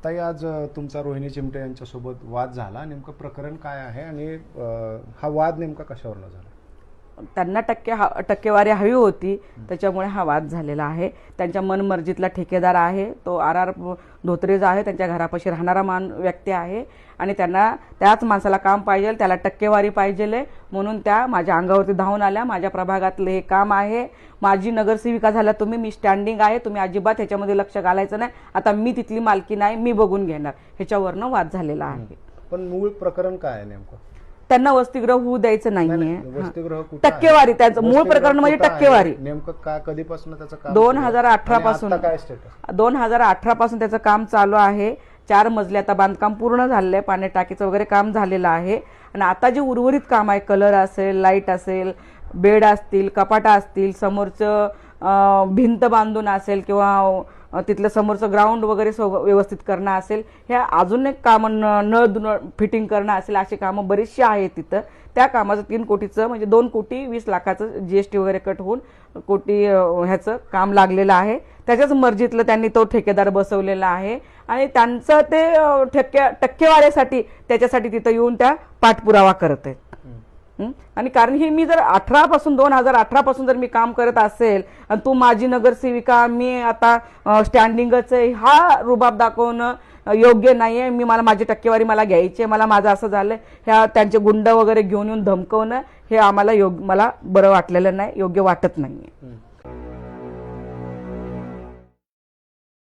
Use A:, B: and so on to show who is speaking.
A: ताई, आज तुमचा रोहिणी चिमटे यांच्यासोबत वाद झाला, नेमकं प्रकरण काय आहे आणि हा वाद नेमका कशावरनं झाला?
B: त्यांना टक्केवारी हवी होती, त्याच्यामुळे हा वाद झालेला आहे. त्यांच्या मनमर्जीतला ठेकेदार आहे तो RR धोत्रे जो आहे, त्यांच्या घरापाशी राहणारा व्यक्ती आहे आणि त्यांना त्याच माणसाला काम पाहिजे, त्याला टक्केवारी पाहिजे, म्हणून त्या माझ्या अंगावरती धावून आल्या. माझ्या प्रभागातलं हे काम आहे, माझी नगरसेविका झाल्या तुम्ही, मी स्टँडिंग आहे, तुम्ही अजिबात ह्याच्यामध्ये लक्ष घालायचं नाही, आता मी तिथली मालकी नाही, मी बघून घेणार, ह्याच्यावरनं वाद झालेला आहे.
A: पण मूळ प्रकरण काय आहे नेमकं?
B: त्यांना वसतिगृह होऊ द्यायचं नाहीये.
A: वसतिगृह कुठं आहे?
B: टक्केवारी, त्याचं मूळ प्रकरण म्हणजे
A: कुठं आहे?
B: टक्केवारी.
A: नेमकं काय, कधीपासून त्याचं काम?
B: 2018 पासून.
A: काय स्टेटस?
B: 2018 पासून त्याचं काम चालू आहे. 4 मजले आता बांधकाम पूर्ण झालेलं आहे, पाणी टाकीचं वगैरे काम झालेलं आहे आणि आता जे उर्वरित काम आहे, कलर असेल, लाईट असेल, बेड असतील, कपाटा असतील, समोरचं भिंत बांधून असेल किंवा तिथलं समोरचं ग्राउंड वगैरे व्यवस्थित करणं असेल, ह्या अजून एक कामं, नळ फिटिंग करणं असेल, अशी कामं बरीचशी आहेत तिथं. त्या कामाचं 3 कोटीचं म्हणजे 2,20,00,000चं GST वगैरे कट होऊन कोटी ह्याचं काम लागलेलं आहे. त्याच्याच मर्जीतलं त्यांनी तो ठेकेदार बसवलेला आहे आणि त्यांचं ते टक्केवारीसाठी त्याच्यासाठी तिथं येऊन त्या पाठपुरावा करत आहेत. आणि कारण ही मी जर 2018 पासून जर मी काम करत असेल आणि तू माझी नगरसेविका, मी आता स्टँडिंगच आहे, हा रुबाब दाखवणं योग्य नाहीये. मला माझी टक्केवारी मला घ्यायची, मला माझं असं झालं, ह्या त्यांचे गुंड वगैरे घेऊन येऊन धमकवणं हे आम्हाला मला बरं वाटलेलं नाही, योग्य वाटत नाहीये.